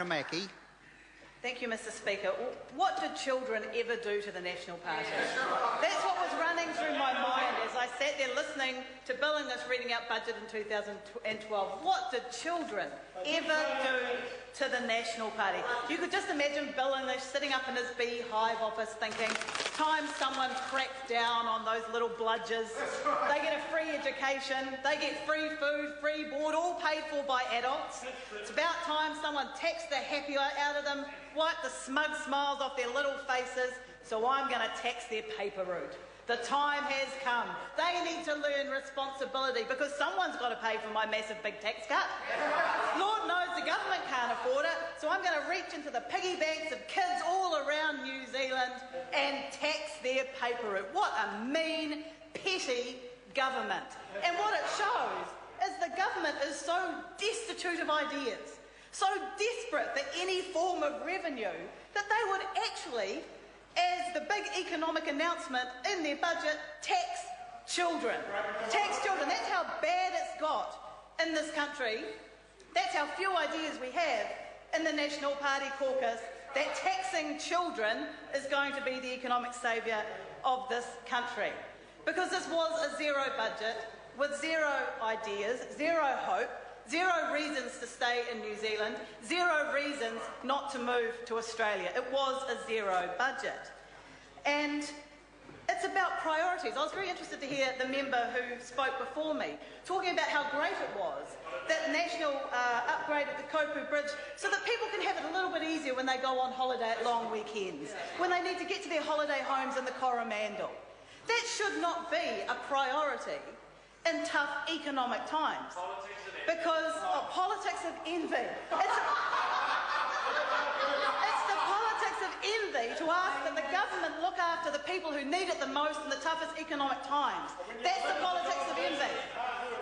Mackie. Thank you, Mr. Speaker. What did children ever do to the National Party? That's what was running through my mind as I sat there listening to Bill English reading out budget in 2012. What did children ever do to the National Party? You could just imagine Bill English sitting up in his beehive office thinking, time someone cracked down on those little bludgers. They get a free education, they get free food, free board, all paid for by adults. It's about time someone taxed the happy out of them, wipe the smug smiles off their little faces, so I'm going to tax their paper route. The time has come. They need to learn responsibility because someone's got to pay for my massive big tax cut. Lord knows the government can't afford it, so I'm going to reach into the piggy banks of kids all around New Zealand and tax their paper route. What a mean, petty government. And what it shows is the government is so destitute of ideas, so desperate for any form of revenue, that they would actually, as the big economic announcement in their budget, tax children. Tax children. That's how bad it's got in this country. That's how few ideas we have in the National Party caucus, that taxing children is going to be the economic saviour of this country. Because this was a zero budget with zero ideas, zero hope, zero reasons to stay in New Zealand, zero reasons not to move to Australia. It was a zero budget. And it's about priorities. I was very interested to hear the member who spoke before me talking about how great it was that National upgraded the Kopu Bridge so that people can have it a little bit easier when they go on holiday at long weekends, when they need to get to their holiday homes in the Coromandel. That should not be a priority in tough economic times. Because politics of envy. It's the politics of envy to ask that the government look after the people who need it the most in the toughest economic times. That's the politics of envy.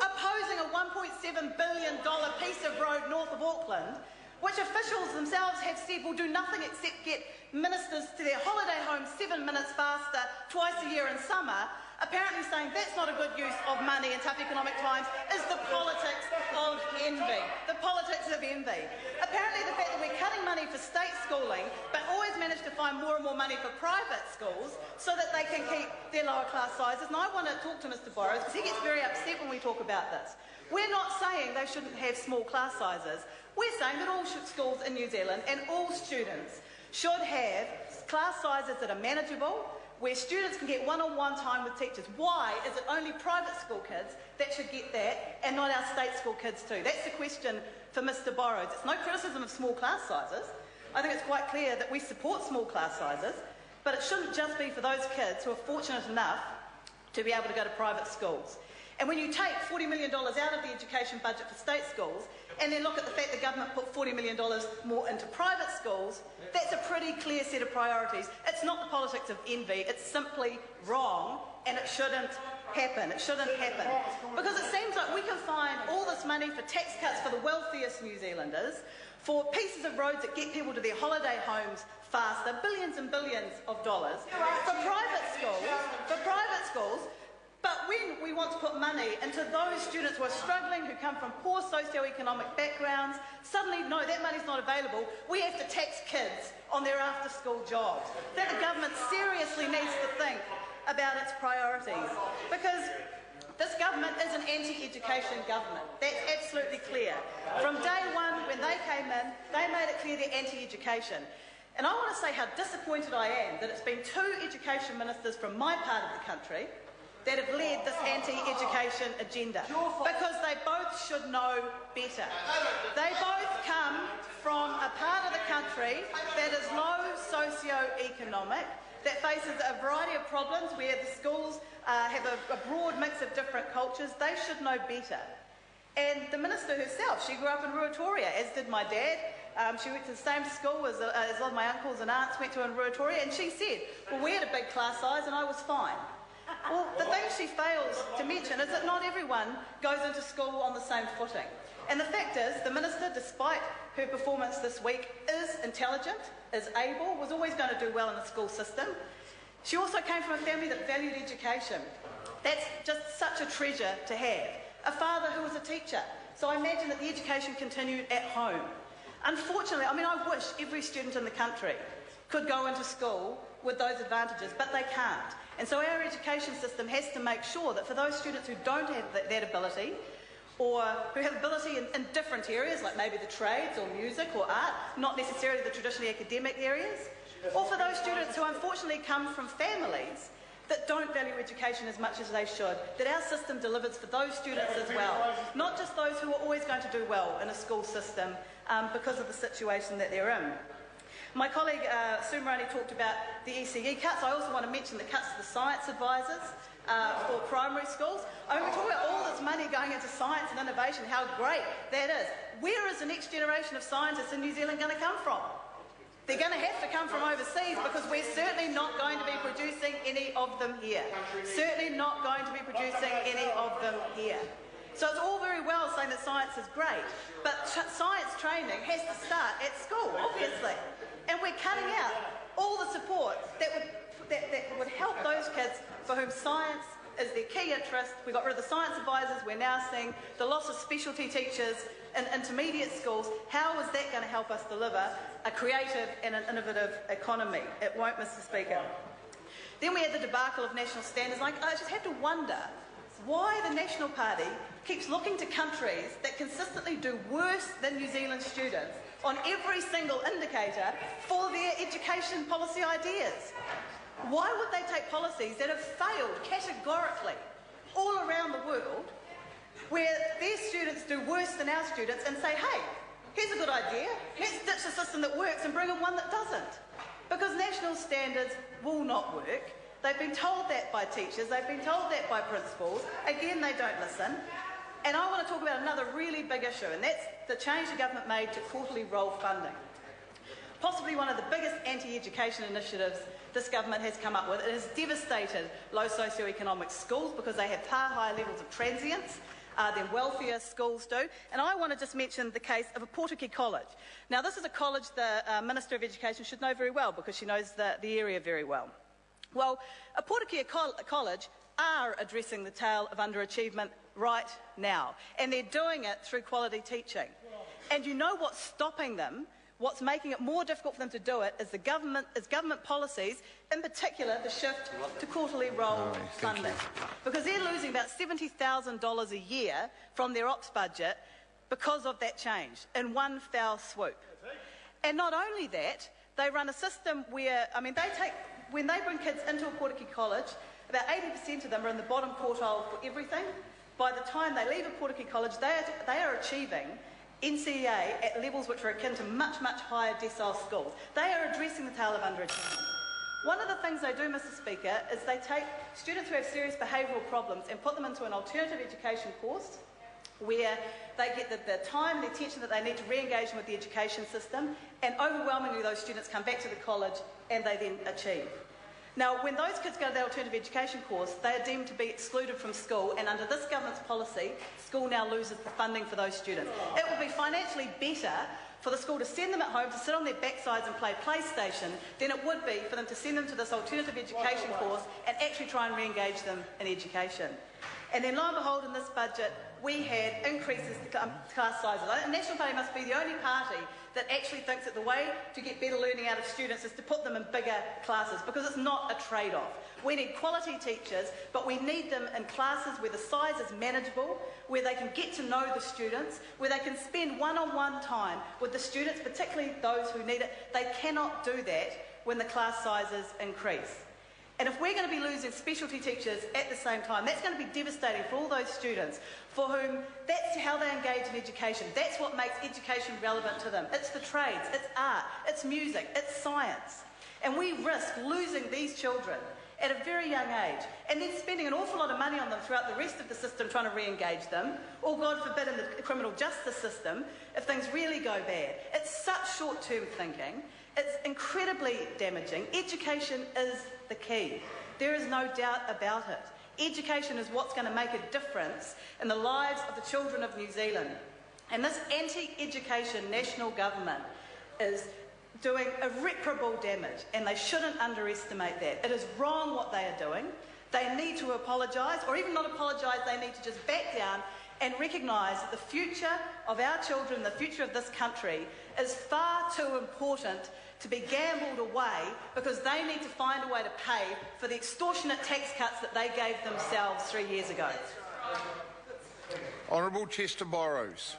Opposing a $1.7 billion piece of road north of Auckland, which officials themselves have said will do nothing except get ministers to their holiday homes 7 minutes faster twice a year in summer, apparently saying that's not a good use of money in tough economic times, is the politics of envy. The politics of envy. Apparently the fact that we're cutting money for state schooling but always manage to find more and more money for private schools so that they can keep their lower class sizes. And I want to talk to Mr Borrows because he gets very upset when we talk about this. We're not saying they shouldn't have small class sizes. We're saying that all schools in New Zealand and all students should have class sizes that are manageable, where students can get one-on-one time with teachers. Why is it only private school kids that should get that and not our state school kids too? That's the question for Mr Borrows. It's no criticism of small class sizes. I think it's quite clear that we support small class sizes, but it shouldn't just be for those kids who are fortunate enough to be able to go to private schools. And when you take $40 million out of the education budget for state schools and then look at the fact the government put $40 million more into private schools, that's a pretty clear set of priorities. It's not the politics of envy, it's simply wrong and it shouldn't happen. It shouldn't happen. Because it seems like we can find all this money for tax cuts for the wealthiest New Zealanders, for pieces of roads that get people to their holiday homes faster, billions and billions of dollars, for private schools, but when we want to put money into those students who are struggling, who come from poor socio-economic backgrounds, suddenly, no, that money's not available. We have to tax kids on their after-school jobs. That the government seriously needs to think about its priorities. Because this government is an anti-education government. That's absolutely clear. From day one, when they came in, they made it clear they're anti-education. And I want to say how disappointed I am that it's been two education ministers from my part of the country that have led this anti-education agenda, because they both should know better. They both come from a part of the country that is low socio-economic, that faces a variety of problems, where the schools have a broad mix of different cultures. They should know better. And the minister herself, she grew up in Ruatoria, as did my dad. She went to the same school as a lot of my uncles and aunts went to in Ruatoria, and she said, well, we had a big class size and I was fine. Well, the thing she fails to mention is that not everyone goes into school on the same footing. And the fact is, the minister, despite her performance this week, is intelligent, is able, was always going to do well in the school system. She also came from a family that valued education. That's just such a treasure to have. A father who was a teacher, so I imagine that the education continued at home. Unfortunately, I wish every student in the country could go into school with those advantages, but they can't. And so our education system has to make sure that for those students who don't have that ability, or who have ability in different areas, like maybe the trades or music or art, not necessarily the traditionally academic areas, or for those students who unfortunately come from families that don't value education as much as they should, that our system delivers for those students as well, not just those who are always going to do well in a school system because of the situation that they're in. My colleague Sue Moroney talked about the ECE cuts. I also want to mention the cuts to the science advisors for primary schools. We talk about all this money going into science and innovation, how great that is. Where is the next generation of scientists in New Zealand going to come from? They're going to have to come from overseas, because we're certainly not going to be producing any of them here. Certainly not going to be producing any of them here. So it's all very well saying that science is great, but science training has to start at school, obviously. And we're cutting out all the support that would help those kids for whom science is their key interest. We got rid of the science advisors. We're now seeing the loss of specialty teachers in intermediate schools. How is that going to help us deliver a creative and an innovative economy? It won't, Mr. Speaker. Then we had the debacle of national standards. I just have to wonder why the National Party keeps looking to countries that consistently do worse than New Zealand students on every single indicator for their education policy ideas. Why would they take policies that have failed categorically all around the world, where their students do worse than our students, and say, hey, here's a good idea, let's ditch a system that works and bring in one that doesn't? Because national standards will not work. They've been told that by teachers, they've been told that by principals. Again, they don't listen. And I want to talk about another really big issue, and that's the change the government made to quarterly roll funding. Possibly one of the biggest anti-education initiatives this government has come up with. It has devastated low socioeconomic schools because they have far higher levels of transience than wealthier schools do. And I want to just mention the case of a Portuguese college. Now, this is a college the Minister of Education should know very well, because she knows the area very well. Well, a Portuguese college are addressing the tale of underachievement right now, and they're doing it through quality teaching. And you know what's stopping them? What's making it more difficult for them to do it is government policies, in particular the shift to quarterly roll funding. Because they're losing about $70,000 a year from their ops budget because of that change in one foul swoop. And not only that, they run a system where, when they bring kids into a Portuguese college, about 80% of them are in the bottom quartile for everything. By the time they leave a Portuguese college, they are achieving NCEA at levels which are akin to much, much higher decile schools. They are addressing the tale of underachievement. One of the things they do, Mr. Speaker, is they take students who have serious behavioural problems and put them into an alternative education course where they get the time and the attention that they need to re-engage with the education system, and overwhelmingly those students come back to the college and they then achieve. Now, when those kids go to the alternative education course, they are deemed to be excluded from school, and under this government's policy, school now loses the funding for those students. It would be financially better for the school to send them at home to sit on their backsides and play PlayStation than it would be for them to send them to this alternative education course and actually try and re-engage them in education. And then, lo and behold, in this budget, we had increases to class sizes. The National Party must be the only party that actually thinks that the way to get better learning out of students is to put them in bigger classes, because it's not a trade-off. We need quality teachers, but we need them in classes where the size is manageable, where they can get to know the students, where they can spend one-on-one time with the students, particularly those who need it. They cannot do that when the class sizes increase. And if we're going to be losing specialty teachers at the same time, that's going to be devastating for all those students for whom that's how they engage in education. That's what makes education relevant to them. It's the trades, it's art, it's music, it's science. And we risk losing these children at a very young age, and then spending an awful lot of money on them throughout the rest of the system trying to re-engage them, or God forbid in the criminal justice system, if things really go bad. It's such short-term thinking. It's incredibly damaging. Education is the key. There is no doubt about it. Education is what's going to make a difference in the lives of the children of New Zealand. And this anti-education national government is doing irreparable damage, and they shouldn't underestimate that. It is wrong what they are doing. They need to apologise, or even not apologise, they need to just back down and recognise that the future of our children, the future of this country, is far too important to be gambled away because they need to find a way to pay for the extortionate tax cuts that they gave themselves 3 years ago. Honourable Chester Borrows.